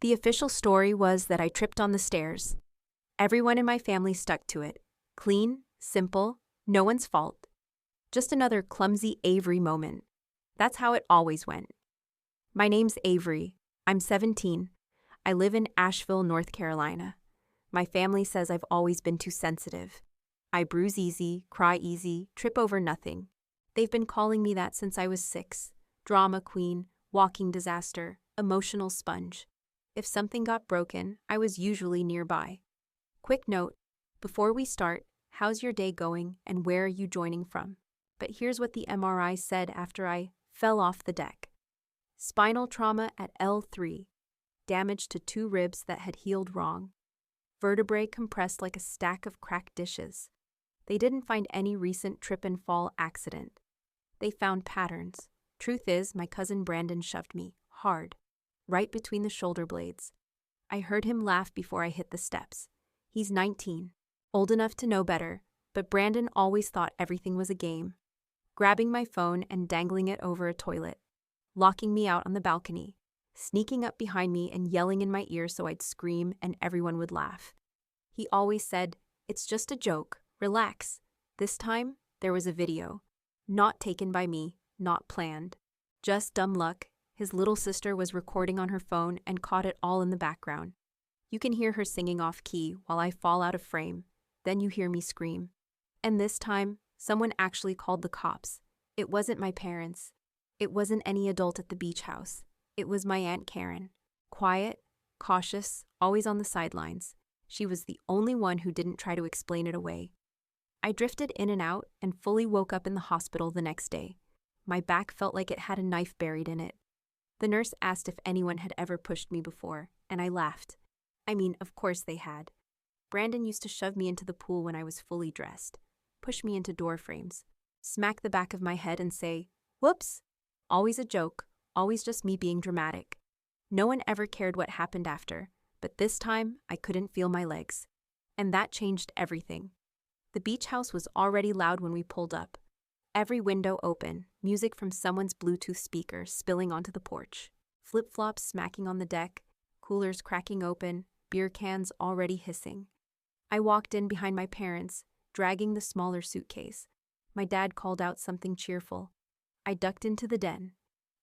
The official story was that I tripped on the stairs. Everyone in my family stuck to it. Clean, simple, no one's fault. Just another clumsy Avery moment. That's how it always went. My name's Avery. I'm 17. I live in Asheville, North Carolina. My family says I've always been too sensitive. I bruise easy, cry easy, trip over nothing. They've been calling me that since I was 6. Drama queen, walking disaster, emotional sponge. If something got broken, I was usually nearby. Quick note, before we start, how's your day going and where are you joining from? But here's what the MRI said after I fell off the deck. Spinal trauma at L3. Damage to 2 ribs that had healed wrong. Vertebrae compressed like a stack of cracked dishes. They didn't find any recent trip and fall accident. They found patterns. Truth is, my cousin Brandon shoved me, hard, right between the shoulder blades. I heard him laugh before I hit the steps. He's 19, old enough to know better, but Brandon always thought everything was a game. Grabbing my phone and dangling it over a toilet. Locking me out on the balcony. Sneaking up behind me and yelling in my ear so I'd scream and everyone would laugh. He always said, "It's just a joke, relax." This time, there was a video. Not taken by me, not planned. Just dumb luck. His little sister was recording on her phone and caught it all in the background. You can hear her singing off key while I fall out of frame. Then you hear me scream. And this time, someone actually called the cops. It wasn't my parents. It wasn't any adult at the beach house. It was my Aunt Karen. Quiet, cautious, always on the sidelines. She was the only one who didn't try to explain it away. I drifted in and out and fully woke up in the hospital the next day. My back felt like it had a knife buried in it. The nurse asked if anyone had ever pushed me before, and I laughed. I mean, of course they had. Brandon used to shove me into the pool when I was fully dressed, push me into door frames, smack the back of my head and say, "Whoops!" Always a joke, always just me being dramatic. No one ever cared what happened after, but this time I couldn't feel my legs. And that changed everything. The beach house was already loud when we pulled up. Every window open, music from someone's Bluetooth speaker spilling onto the porch, flip-flops smacking on the deck, coolers cracking open, beer cans already hissing. I walked in behind my parents, dragging the smaller suitcase. My dad called out something cheerful. I ducked into the den.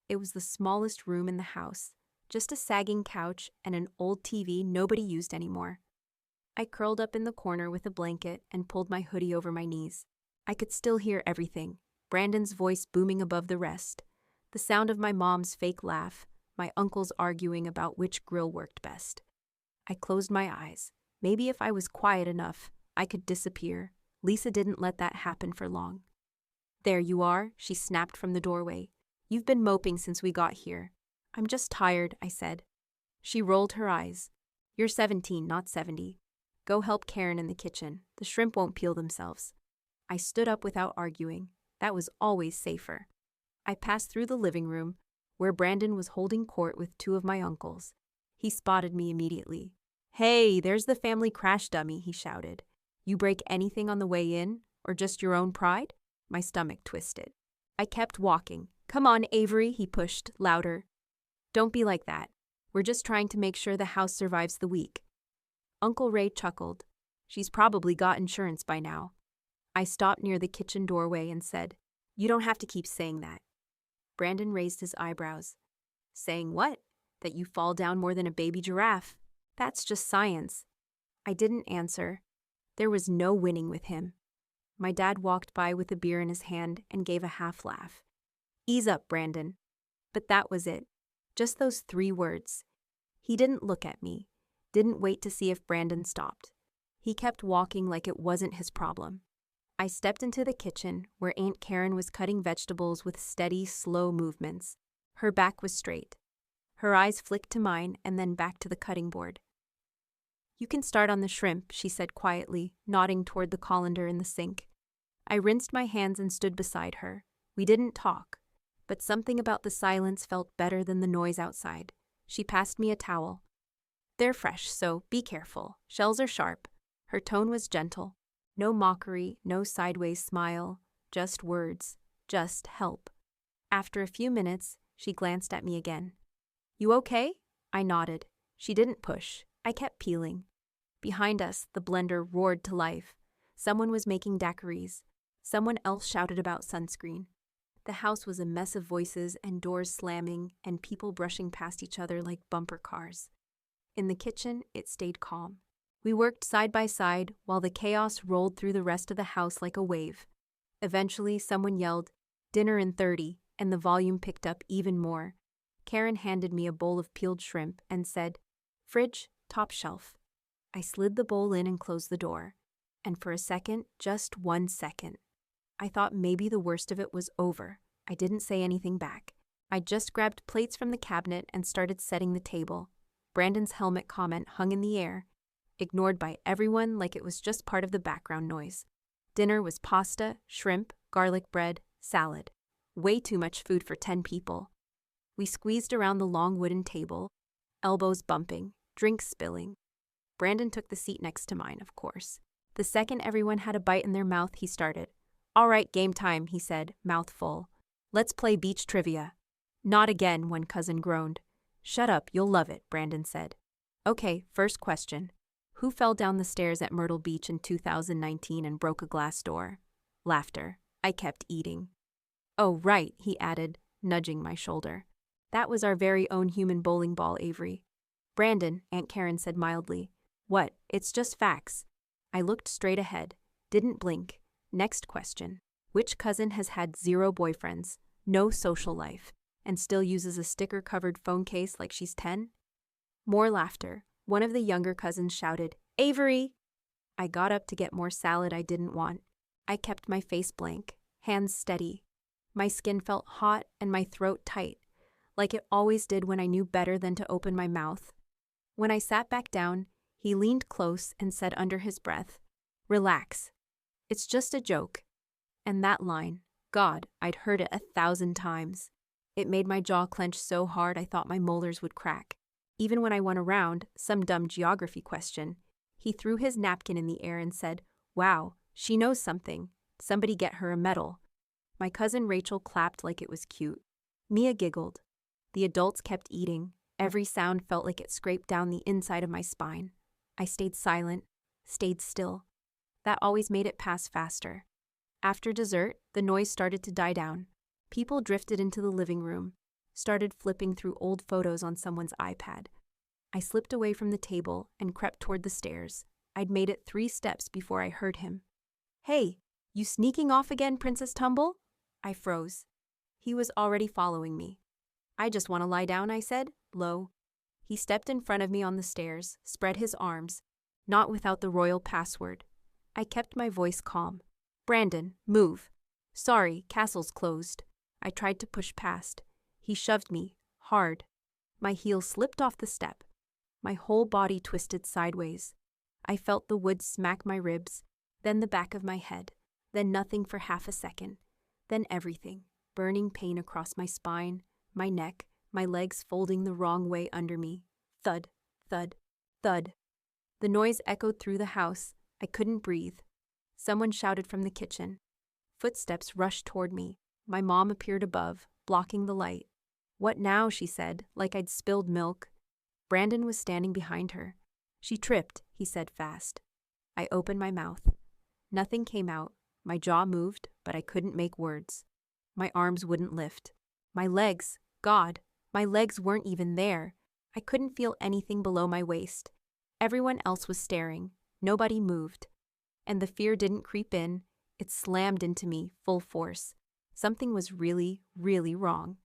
It was the smallest room in the house, just a sagging couch and an old TV nobody used anymore. I curled up in the corner with a blanket and pulled my hoodie over my knees. I could still hear everything, Brandon's voice booming above the rest, the sound of my mom's fake laugh, my uncles arguing about which grill worked best. I closed my eyes. Maybe if I was quiet enough, I could disappear. Lisa didn't let that happen for long. "There you are," she snapped from the doorway. "You've been moping since we got here." "I'm just tired," I said. She rolled her eyes. "You're 17, not 70. Go help Karen in the kitchen. The shrimp won't peel themselves." I stood up without arguing. That was always safer. I passed through the living room, where Brandon was holding court with 2 of my uncles. He spotted me immediately. "Hey, there's the family crash dummy," he shouted. "You break anything on the way in, or just your own pride?" My stomach twisted. I kept walking. "Come on, Avery," he pushed, louder. "Don't be like that. We're just trying to make sure the house survives the week." Uncle Ray chuckled. "She's probably got insurance by now." I stopped near the kitchen doorway and said, "You don't have to keep saying that." Brandon raised his eyebrows. "Saying what? That you fall down more than a baby giraffe? That's just science." I didn't answer. There was no winning with him. My dad walked by with a beer in his hand and gave a half laugh. "Ease up, Brandon." But that was it. Just those 3 words. He didn't look at me, didn't wait to see if Brandon stopped. He kept walking like it wasn't his problem. I stepped into the kitchen, where Aunt Karen was cutting vegetables with steady, slow movements. Her back was straight. Her eyes flicked to mine and then back to the cutting board. "You can start on the shrimp," she said quietly, nodding toward the colander in the sink. I rinsed my hands and stood beside her. We didn't talk, but something about the silence felt better than the noise outside. She passed me a towel. "They're fresh, so be careful. Shells are sharp." Her tone was gentle. No mockery, no sideways smile, just words, just help. After a few minutes, she glanced at me again. "You okay?" I nodded. She didn't push. I kept peeling. Behind us, the blender roared to life. Someone was making daiquiris. Someone else shouted about sunscreen. The house was a mess of voices and doors slamming and people brushing past each other like bumper cars. In the kitchen, it stayed calm. We worked side by side while the chaos rolled through the rest of the house like a wave. Eventually, someone yelled, "Dinner in 30, and the volume picked up even more. Karen handed me a bowl of peeled shrimp and said, "Fridge, top shelf." I slid the bowl in and closed the door. And for a second, just 1 second, I thought maybe the worst of it was over. I didn't say anything back. I just grabbed plates from the cabinet and started setting the table. Brandon's helmet comment hung in the air, ignored by everyone like it was just part of the background noise. Dinner was pasta, shrimp, garlic bread, salad. Way too much food for 10 people. We squeezed around the long wooden table, elbows bumping, drinks spilling. Brandon took the seat next to mine, of course. The second everyone had a bite in their mouth, he started. "All right, game time," he said, mouth full. "Let's play beach trivia." "Not again," one cousin groaned. "Shut up, you'll love it," Brandon said. "Okay, first question. Who fell down the stairs at Myrtle Beach in 2019 and broke a glass door?" Laughter. I kept eating. "Oh, right," he added, nudging my shoulder. "That was our very own human bowling ball, Avery." "Brandon," Aunt Karen said mildly. "What? It's just facts." I looked straight ahead, didn't blink. Next question. Which cousin has had 0 boyfriends, no social life, and still uses a sticker-covered phone case like she's 10? More laughter. One of the younger cousins shouted, "Avery!" I got up to get more salad I didn't want. I kept my face blank, hands steady. My skin felt hot and my throat tight, like it always did when I knew better than to open my mouth. When I sat back down, he leaned close and said under his breath, "Relax. It's just a joke." And that line, God, I'd heard it 1,000 times. It made my jaw clench so hard I thought my molars would crack. Even when I went around, some dumb geography question, he threw his napkin in the air and said, "Wow, she knows something. Somebody get her a medal." My cousin Rachel clapped like it was cute. Mia giggled. The adults kept eating. Every sound felt like it scraped down the inside of my spine. I stayed silent, stayed still. That always made it pass faster. After dessert, the noise started to die down. People drifted into the living room, started flipping through old photos on someone's iPad. I slipped away from the table and crept toward the stairs. I'd made it 3 steps before I heard him. "Hey, you sneaking off again, Princess Tumble?" I froze. He was already following me. "I just want to lie down," I said, low. He stepped in front of me on the stairs, spread his arms, not without the royal password. I kept my voice calm. "Brandon, move." "Sorry, castle's closed." I tried to push past. He shoved me, hard. My heel slipped off the step. My whole body twisted sideways. I felt the wood smack my ribs, then the back of my head, then nothing for half a second, then everything, burning pain across my spine, my neck, my legs folding the wrong way under me. Thud, thud, thud. The noise echoed through the house. I couldn't breathe. Someone shouted from the kitchen. Footsteps rushed toward me. My mom appeared above, blocking the light. "What now?" she said, like I'd spilled milk. Brandon was standing behind her. "She tripped," he said fast. I opened my mouth. Nothing came out. My jaw moved, but I couldn't make words. My arms wouldn't lift. My legs, God, my legs weren't even there. I couldn't feel anything below my waist. Everyone else was staring. Nobody moved. And the fear didn't creep in. It slammed into me, full force. Something was really, really wrong.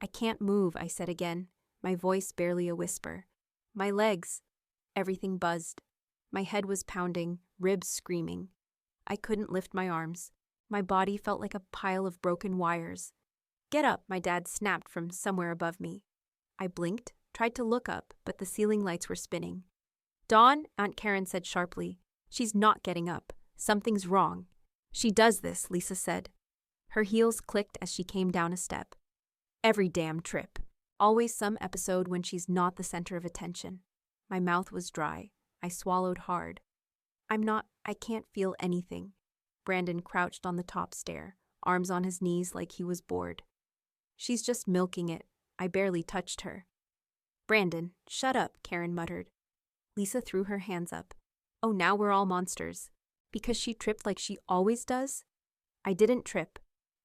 "I can't move," I said again, my voice barely a whisper. "My legs." Everything buzzed. My head was pounding, ribs screaming. I couldn't lift my arms. My body felt like a pile of broken wires. "Get up," my dad snapped from somewhere above me. I blinked, tried to look up, but the ceiling lights were spinning. "Dawn," Aunt Karen said sharply. "She's not getting up. Something's wrong." "She does this," Lisa said. Her heels clicked as she came down a step. Every damn trip. Always some episode when she's not the center of attention. My mouth was dry. I swallowed hard. I can't feel anything." Brandon crouched on the top stair, arms on his knees like he was bored. "She's just milking it. I barely touched her." Brandon, shut up, Karen muttered. Lisa threw her hands up. Oh, now we're all monsters. Because she tripped like she always does? I didn't trip.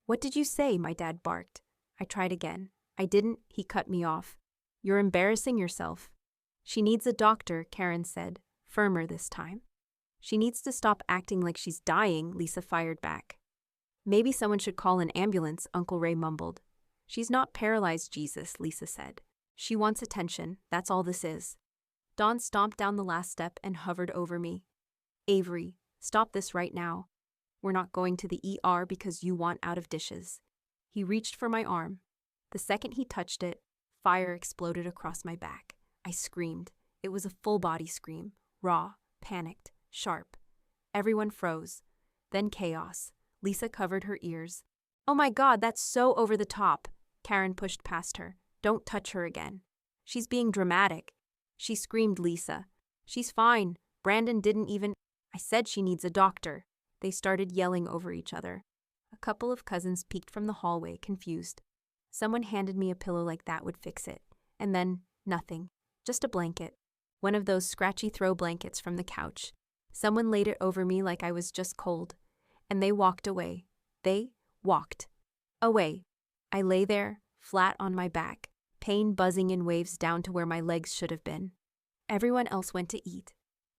What did you say? My dad barked. I tried again. I didn't, he cut me off. You're embarrassing yourself. She needs a doctor, Karen said, firmer this time. She needs to stop acting like she's dying, Lisa fired back. Maybe someone should call an ambulance, Uncle Ray mumbled. She's not paralyzed, Jesus, Lisa said. She wants attention, that's all this is. Don stomped down the last step and hovered over me. Avery, stop this right now. We're not going to the ER because you want out of dishes. He reached for my arm. The second he touched it, fire exploded across my back. I screamed. It was a full-body scream, raw, panicked, sharp. Everyone froze. Then chaos. Lisa covered her ears. Oh my God, that's so over the top. Karen pushed past her. Don't touch her again. She's being dramatic. She screamed, Lisa. She's fine. Brandon didn't even... I said she needs a doctor. They started yelling over each other. A couple of cousins peeked from the hallway, confused. Someone handed me a pillow like that would fix it. And then, nothing. Just a blanket. One of those scratchy throw blankets from the couch. Someone laid it over me like I was just cold. And they walked away. They walked away. I lay there, flat on my back, pain buzzing in waves down to where my legs should have been. Everyone else went to eat.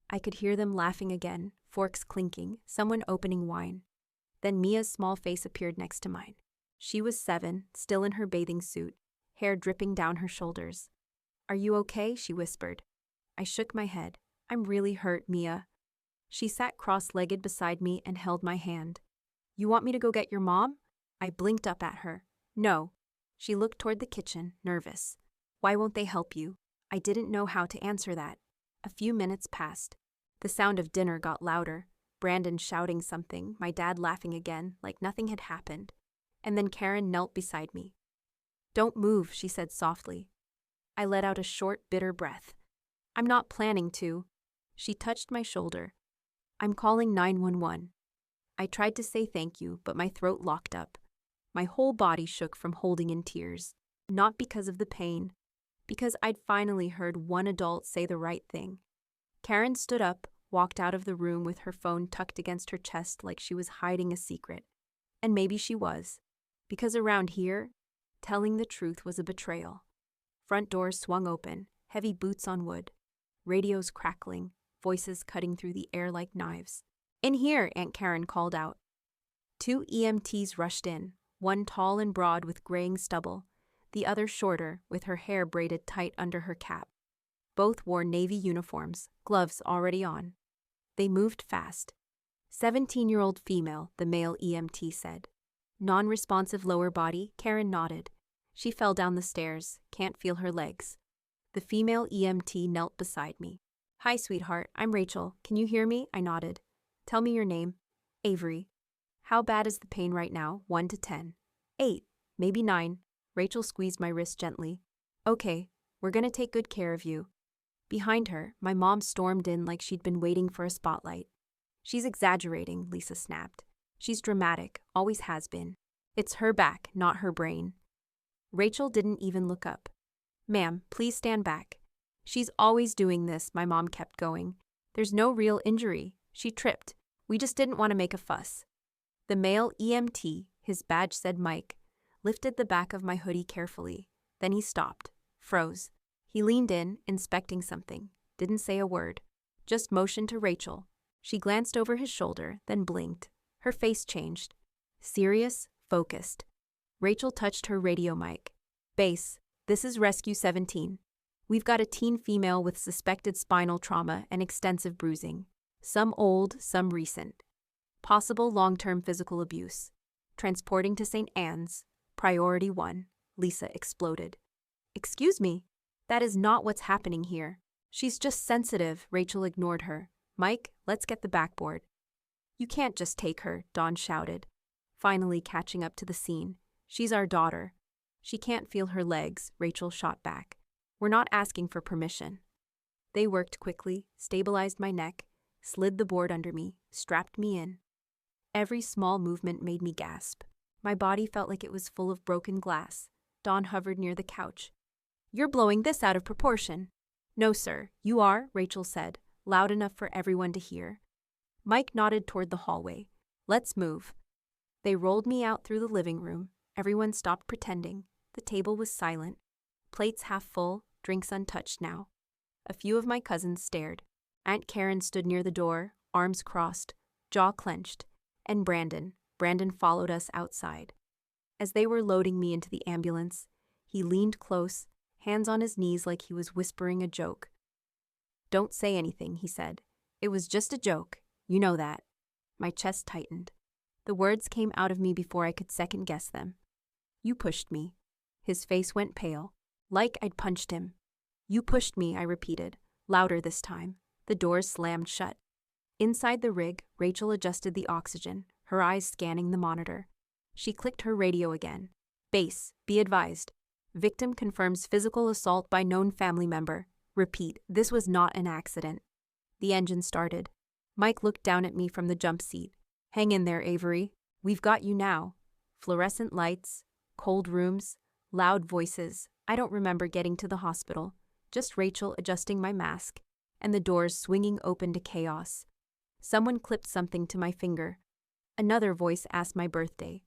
I could hear them laughing again, forks clinking, someone opening wine. Then Mia's small face appeared next to mine. She was 7, still in her bathing suit, hair dripping down her shoulders. Are you okay? She whispered. I shook my head. I'm really hurt, Mia. She sat cross-legged beside me and held my hand. You want me to go get your mom? I blinked up at her. No. She looked toward the kitchen, nervous. Why won't they help you? I didn't know how to answer that. A few minutes passed. The sound of dinner got louder. Brandon shouting something, my dad laughing again, like nothing had happened. And then Karen knelt beside me. Don't move, she said softly. I let out a short, bitter breath. I'm not planning to. She touched my shoulder. I'm calling 911. I tried to say thank you, but my throat locked up. My whole body shook from holding in tears. Not because of the pain, because I'd finally heard one adult say the right thing. Karen stood up, walked out of the room with her phone tucked against her chest like she was hiding a secret. And maybe she was, because around here, telling the truth was a betrayal. Front doors swung open, heavy boots on wood, radios crackling, voices cutting through the air like knives. In here, Aunt Karen called out. 2 EMTs rushed in, one tall and broad with graying stubble, the other shorter, with her hair braided tight under her cap. Both wore navy uniforms, gloves already on. They moved fast. 17-year-old female, the male EMT said. Non-responsive lower body, Karen nodded. She fell down the stairs, can't feel her legs. The female EMT knelt beside me. Hi, sweetheart, I'm Rachel. Can you hear me? I nodded. Tell me your name. Avery. How bad is the pain right now? 1 to 10. 8, maybe 9. Rachel squeezed my wrist gently. Okay, we're gonna take good care of you. Behind her, my mom stormed in like she'd been waiting for a spotlight. She's exaggerating, Lisa snapped. She's dramatic, always has been. It's her back, not her brain. Rachel didn't even look up. Ma'am, please stand back. She's always doing this, my mom kept going. There's no real injury. She tripped. We just didn't want to make a fuss. The male EMT, his badge said Mike, lifted the back of my hoodie carefully. Then he stopped, froze. He leaned in, inspecting something, didn't say a word, just motioned to Rachel. She glanced over his shoulder, then blinked. Her face changed. Serious, focused. Rachel touched her radio mic. Base, this is Rescue 17. We've got a teen female with suspected spinal trauma and extensive bruising. Some old, some recent. Possible long-term physical abuse. Transporting to St. Anne's. Priority 1. Lisa exploded. Excuse me. That is not what's happening here. She's just sensitive, Rachel ignored her. Mike, let's get the backboard. You can't just take her, Dawn shouted. Finally catching up to the scene. She's our daughter. She can't feel her legs, Rachel shot back. We're not asking for permission. They worked quickly, stabilized my neck, slid the board under me, strapped me in. Every small movement made me gasp. My body felt like it was full of broken glass. Dawn hovered near the couch. You're blowing this out of proportion. No, sir, you are, Rachel said, loud enough for everyone to hear. Mike nodded toward the hallway. Let's move. They rolled me out through the living room. Everyone stopped pretending. The table was silent. Plates half full, drinks untouched now. A few of my cousins stared. Aunt Karen stood near the door, arms crossed, jaw clenched, and Brandon followed us outside. As they were loading me into the ambulance, he leaned close, hands on his knees like he was whispering a joke. Don't say anything, he said. It was just a joke. You know that. My chest tightened. The words came out of me before I could second-guess them. You pushed me. His face went pale, like I'd punched him. You pushed me, I repeated, louder this time. The doors slammed shut. Inside the rig, Rachel adjusted the oxygen, her eyes scanning the monitor. She clicked her radio again. Base, be advised. Victim confirms physical assault by known family member. Repeat, this was not an accident. The engine started. Mike looked down at me from the jump seat. Hang in there, Avery. We've got you now. Fluorescent lights, cold rooms, loud voices. I don't remember getting to the hospital. Just Rachel adjusting my mask, and the doors swinging open to chaos. Someone clipped something to my finger. Another voice asked my birthday.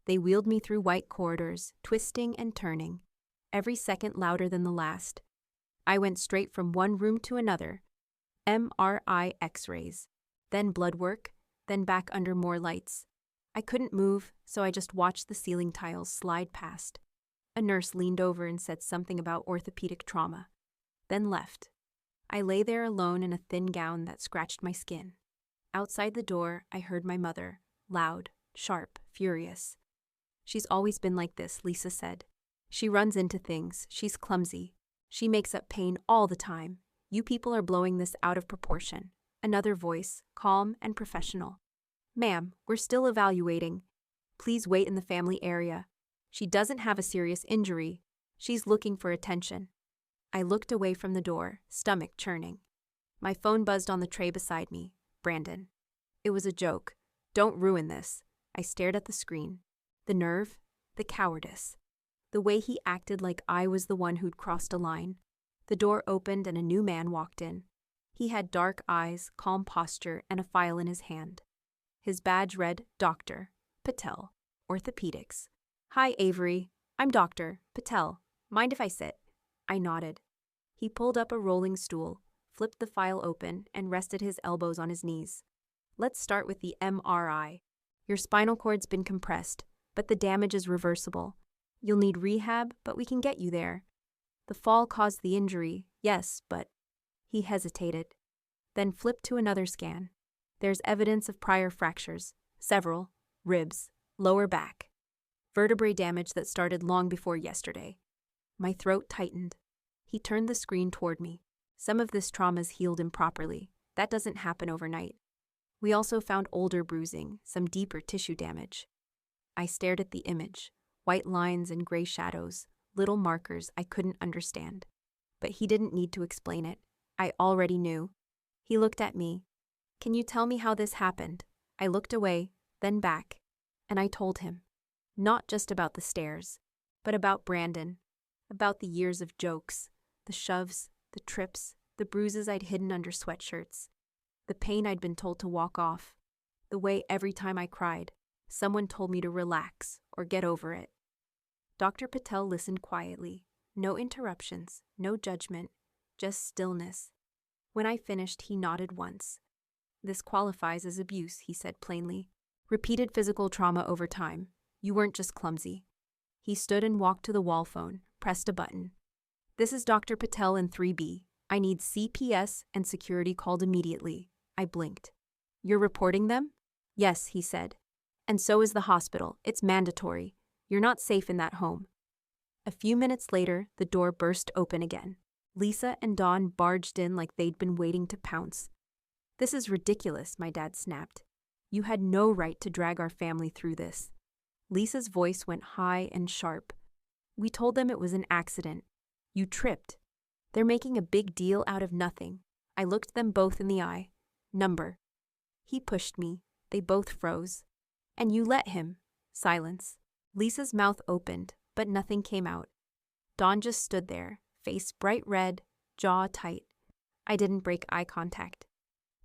They wheeled me through white corridors, twisting and turning, every second louder than the last. I went straight from one room to another. MRI X-rays, then blood work, then back under more lights. I couldn't move, so I just watched the ceiling tiles slide past. A nurse leaned over and said something about orthopedic trauma, then left. I lay there alone in a thin gown that scratched my skin. Outside the door, I heard my mother, loud, sharp, furious. She's always been like this, Lisa said. She runs into things. She's clumsy. She makes up pain all the time. You people are blowing this out of proportion. Another voice, calm and professional. Ma'am, we're still evaluating. Please wait in the family area. She doesn't have a serious injury. She's looking for attention. I looked away from the door, stomach churning. My phone buzzed on the tray beside me. Brandon. It was a joke. Don't ruin this. I stared at the screen. The nerve, the cowardice. The way he acted like I was the one who'd crossed a line. The door opened and a new man walked in. He had dark eyes, calm posture, and a file in his hand. His badge read, Dr. Patel, Orthopedics. Hi, Avery. I'm Dr. Patel. Mind if I sit? I nodded. He pulled up a rolling stool, flipped the file open, and rested his elbows on his knees. Let's start with the MRI. Your spinal cord's been compressed, but the damage is reversible. You'll need rehab, but we can get you there. The fall caused the injury, yes, but... He hesitated, then flipped to another scan. There's evidence of prior fractures, several, ribs, lower back. Vertebrae damage that started long before yesterday. My throat tightened. He turned the screen toward me. Some of this trauma's healed improperly. That doesn't happen overnight. We also found older bruising, some deeper tissue damage. I stared at the image, white lines and gray shadows, little markers I couldn't understand. But he didn't need to explain it. I already knew. He looked at me. Can you tell me how this happened? I looked away, then back, and I told him. Not just about the stairs, but about Brandon, about the years of jokes, the shoves, the trips, the bruises I'd hidden under sweatshirts, the pain I'd been told to walk off, the way every time I cried, someone told me to relax or get over it. Dr. Patel listened quietly. No interruptions, no judgment, just stillness. When I finished, he nodded once. This qualifies as abuse, he said plainly. Repeated physical trauma over time. You weren't just clumsy. He stood and walked to the wall phone, pressed a button. This is Dr. Patel in 3B. I need CPS and security called immediately. I blinked. You're reporting them? Yes, he said. And so is the hospital. It's mandatory. You're not safe in that home. A few minutes later, the door burst open again. Lisa and Dawn barged in like they'd been waiting to pounce. This is ridiculous, my dad snapped. You had no right to drag our family through this. Lisa's voice went high and sharp. We told them it was an accident. You tripped. They're making a big deal out of nothing. I looked them both in the eye. Number. He pushed me. They both froze. And you let him. Silence. Lisa's mouth opened, but nothing came out. Dawn just stood there, face bright red, jaw tight. I didn't break eye contact.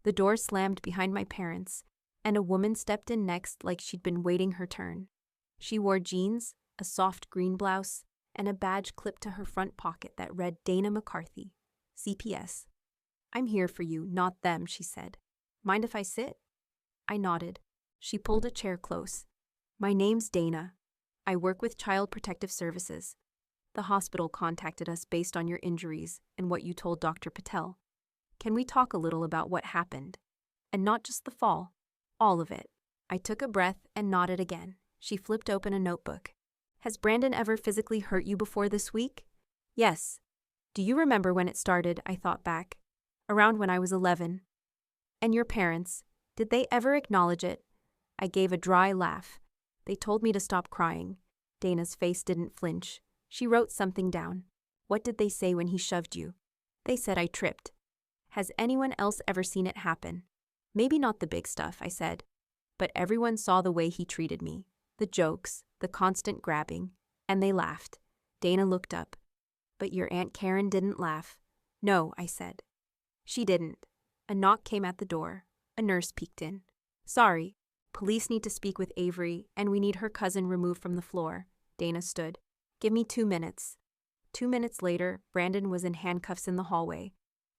The door slammed behind my parents, and a woman stepped in next like she'd been waiting her turn. She wore jeans, a soft green blouse, and a badge clipped to her front pocket that read Dana McCarthy, CPS. "I'm here for you, not them," she said. "Mind if I sit?" I nodded. She pulled a chair close. "My name's Dana. I work with Child Protective Services. The hospital contacted us based on your injuries and what you told Dr. Patel. Can we talk a little about what happened? And not just the fall, all of it." I took a breath and nodded again. She flipped open a notebook. "Has Brandon ever physically hurt you before this week?" "Yes." "Do you remember when it started?" I thought back. "Around when I was 11. "And your parents, did they ever acknowledge it?" I gave a dry laugh. "They told me to stop crying." Dana's face didn't flinch. She wrote something down. "What did they say when he shoved you?" "They said I tripped." "Has anyone else ever seen it happen?" "Maybe not the big stuff," I said. "But everyone saw the way he treated me. The jokes, the constant grabbing. And they laughed." Dana looked up. "But your Aunt Karen didn't laugh." "No," I said. "She didn't." A knock came at the door. A nurse peeked in. "Sorry. Police need to speak with Avery, and we need her cousin removed from the floor." Dana stood. "Give me 2 minutes." 2 minutes later, Brandon was in handcuffs in the hallway.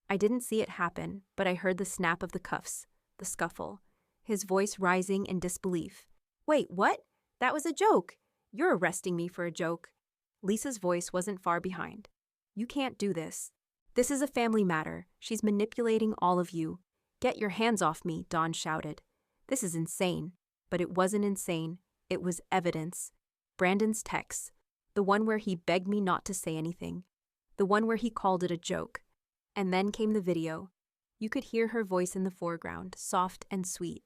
I didn't see it happen, but I heard the snap of the cuffs, the scuffle, his voice rising in disbelief. "Wait, what? That was a joke. You're arresting me for a joke." Lisa's voice wasn't far behind. "You can't do this. This is a family matter. She's manipulating all of you." "Get your hands off me," Dawn shouted. "This is insane." But it wasn't insane. It was evidence. Brandon's text. The one where he begged me not to say anything. The one where he called it a joke. And then came the video. You could hear her voice in the foreground, soft and sweet.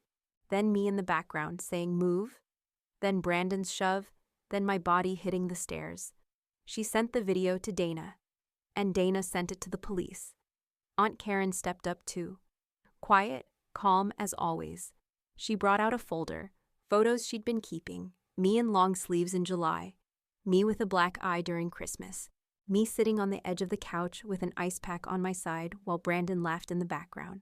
Then me in the background saying move. Then Brandon's shove. Then my body hitting the stairs. She sent the video to Dana. And Dana sent it to the police. Aunt Karen stepped up too. Quiet, calm as always. She brought out a folder, photos she'd been keeping, me in long sleeves in July, me with a black eye during Christmas, me sitting on the edge of the couch with an ice pack on my side while Brandon laughed in the background.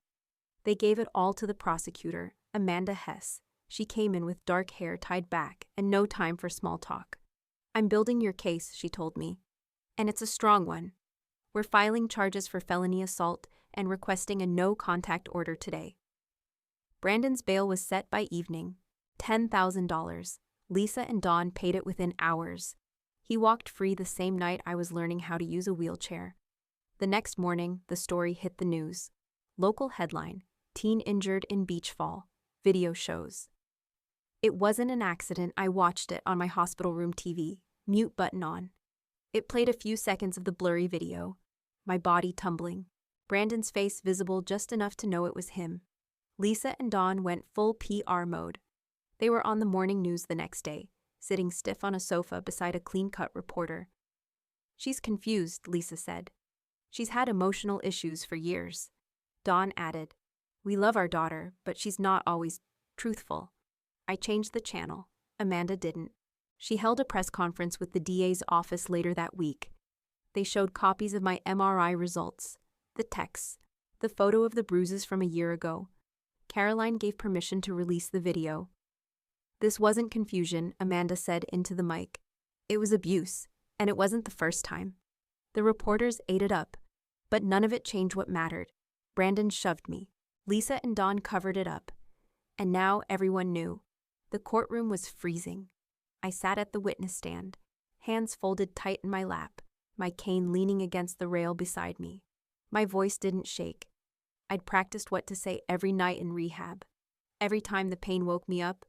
They gave it all to the prosecutor, Amanda Hess. She came in with dark hair tied back and no time for small talk. "I'm building your case," she told me. "And it's a strong one. We're filing charges for felony assault and requesting a no-contact order today." Brandon's bail was set by evening. $10,000. Lisa and Dawn paid it within hours. He walked free the same night I was learning how to use a wheelchair. The next morning, the story hit the news. Local headline: teen injured in beach fall. Video shows. It wasn't an accident. I watched it on my hospital room TV, mute button on. It played a few seconds of the blurry video. My body tumbling. Brandon's face visible just enough to know it was him. Lisa and Dawn went full PR mode. They were on the morning news the next day, sitting stiff on a sofa beside a clean-cut reporter. "She's confused," Lisa said. "She's had emotional issues for years." Dawn added, "We love our daughter, but she's not always truthful." I changed the channel. Amanda didn't. She held a press conference with the DA's office later that week. They showed copies of my MRI results, the texts, the photo of the bruises from a year ago. Caroline gave permission to release the video. "This wasn't confusion," Amanda said into the mic. "It was abuse, and it wasn't the first time." The reporters ate it up, but none of it changed what mattered. Brandon shoved me. Lisa and Dawn covered it up. And now everyone knew. The courtroom was freezing. I sat at the witness stand, hands folded tight in my lap, my cane leaning against the rail beside me. My voice didn't shake. I'd practiced what to say every night in rehab. Every time the pain woke me up,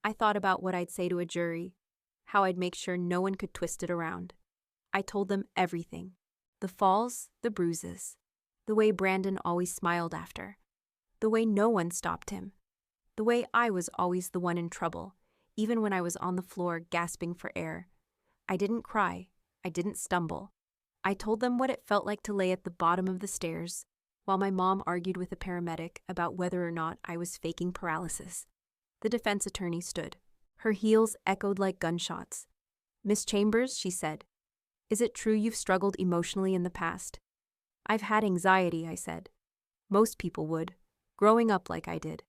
I thought about what I'd say to a jury, how I'd make sure no one could twist it around. I told them everything. The falls, the bruises, the way Brandon always smiled after, the way no one stopped him, the way I was always the one in trouble, even when I was on the floor gasping for air. I didn't cry. I didn't stumble. I told them what it felt like to lay at the bottom of the stairs, while my mom argued with a paramedic about whether or not I was faking paralysis. The defense attorney stood. Her heels echoed like gunshots. "Miss Chambers," she said, Is it true you've struggled emotionally in the past? I've had anxiety, I said. Most people would, growing up like I did.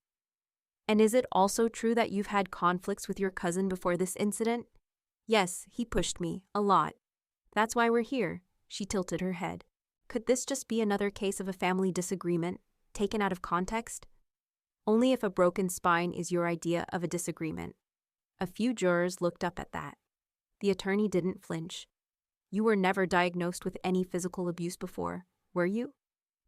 And is it also true that you've had conflicts with your cousin before this incident? Yes, he pushed me, a lot. That's why we're here. She tilted her head. Could this just be another case of a family disagreement, taken out of context? Only if a broken spine is your idea of a disagreement. A few jurors looked up at that. The attorney didn't flinch. You were never diagnosed with any physical abuse before, were you?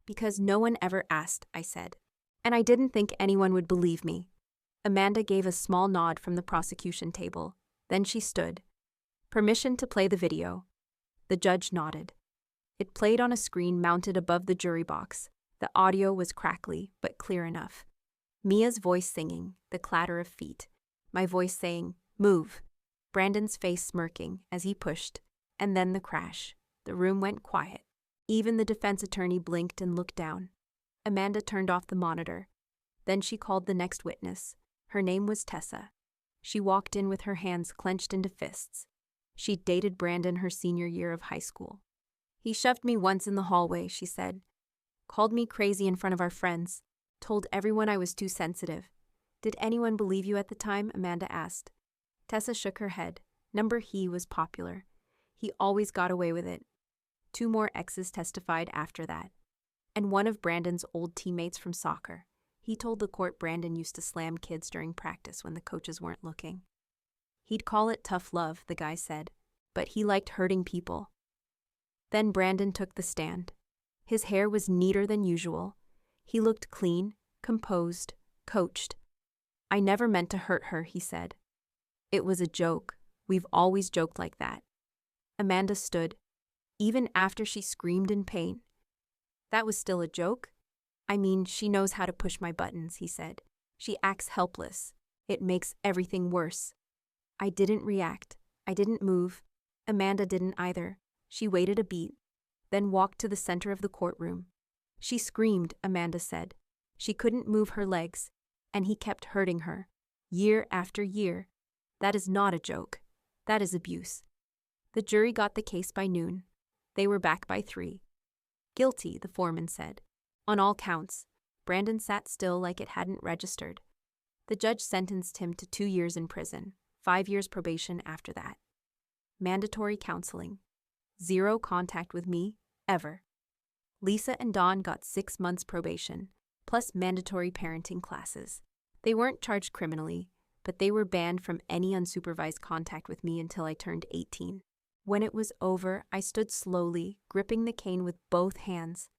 Because no one ever asked, I said. And I didn't think anyone would believe me. Amanda gave a small nod from the prosecution table. Then she stood. Permission to play the video. The judge nodded. It played on a screen mounted above the jury box. The audio was crackly, but clear enough. Mia's voice singing, the clatter of feet. My voice saying, move. Brandon's face smirking as he pushed. And then the crash. The room went quiet. Even the defense attorney blinked and looked down. Amanda turned off the monitor. Then she called the next witness. Her name was Tessa. She walked in with her hands clenched into fists. She'd dated Brandon her senior year of high school. He shoved me once in the hallway, she said. Called me crazy in front of our friends. Told everyone I was too sensitive. Did anyone believe you at the time? Amanda asked. Tessa shook her head. Number he was popular. He always got away with it. 2 more exes testified after that. And one of Brandon's old teammates from soccer. He told the court Brandon used to slam kids during practice when the coaches weren't looking. He'd call it tough love, the guy said, but he liked hurting people. Then Brandon took the stand. His hair was neater than usual. He looked clean, composed, coached. I never meant to hurt her, he said. It was a joke. We've always joked like that. Amanda stood, even after she screamed in pain. That was still a joke? I mean, she knows how to push my buttons, he said. She acts helpless. It makes everything worse. I didn't react. I didn't move. Amanda didn't either. She waited a beat, then walked to the center of the courtroom. She screamed, Amanda said. She couldn't move her legs, and he kept hurting her, year after year. That is not a joke. That is abuse. The jury got the case by noon. They were back by 3. Guilty, the foreman said. On all counts. Brandon sat still like it hadn't registered. The judge sentenced him to 2 years in prison, 5 years probation after that. Mandatory counseling. 0 contact with me, ever. Lisa and Dawn got 6 months probation, plus mandatory parenting classes. They weren't charged criminally, but they were banned from any unsupervised contact with me until I turned 18. When it was over, I stood slowly, gripping the cane with both hands.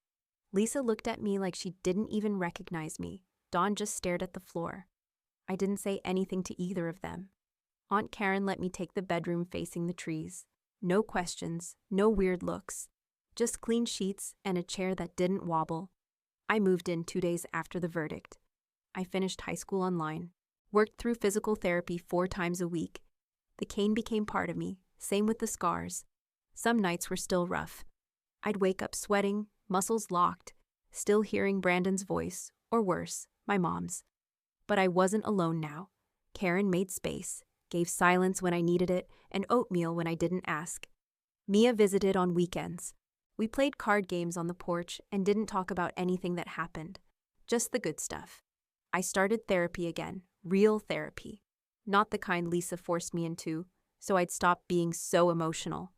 Lisa looked at me like she didn't even recognize me. Dawn just stared at the floor. I didn't say anything to either of them. Aunt Karen let me take the bedroom facing the trees. No questions, no weird looks. Just clean sheets and a chair that didn't wobble. I moved in 2 days after the verdict. I finished high school online. Worked through physical therapy 4 times a week. The cane became part of me, same with the scars. Some nights were still rough. I'd wake up sweating, muscles locked, still hearing Brandon's voice, or worse, my mom's. But I wasn't alone now. Karen made space, gave silence when I needed it, and oatmeal when I didn't ask. Mia visited on weekends. We played card games on the porch and didn't talk about anything that happened. Just the good stuff. I started therapy again, real therapy. Not the kind Lisa forced me into, so I'd stop being so emotional.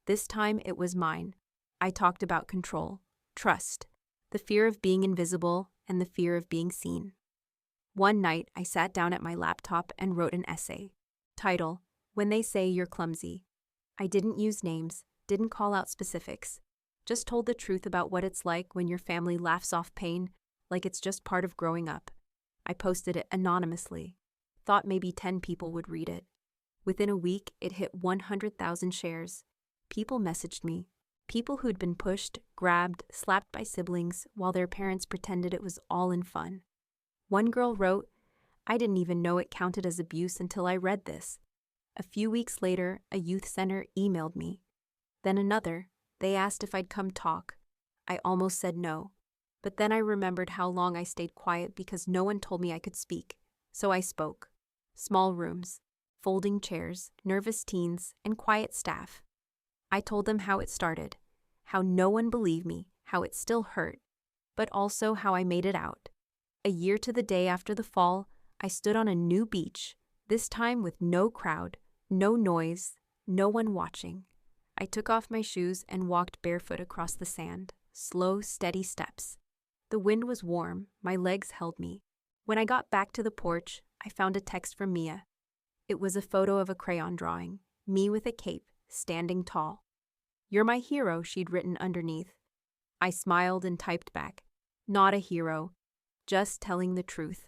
This time it was mine. I talked about control, trust, the fear of being invisible, and the fear of being seen. One night, I sat down at my laptop and wrote an essay. Title, When They Say You're Clumsy. I didn't use names, didn't call out specifics. Just told the truth about what it's like when your family laughs off pain, like it's just part of growing up. I posted it anonymously. Thought maybe 10 people would read it. Within a week, it hit 100,000 shares. People messaged me. People who'd been pushed, grabbed, slapped by siblings while their parents pretended it was all in fun. One girl wrote, I didn't even know it counted as abuse until I read this. A few weeks later, a youth center emailed me. Then another. They asked if I'd come talk. I almost said no. But then I remembered how long I stayed quiet because no one told me I could speak. So I spoke. Small rooms, folding chairs, nervous teens, and quiet staff. I told them how it started, how no one believed me, how it still hurt, but also how I made it out. A year to the day after the fall, I stood on a new beach, this time with no crowd, no noise, no one watching. I took off my shoes and walked barefoot across the sand, slow, steady steps. The wind was warm, my legs held me. When I got back to the porch, I found a text from Mia. It was a photo of a crayon drawing, me with a cape, standing tall. "You're my hero," she'd written underneath. I smiled and typed back, "Not a hero, just telling the truth."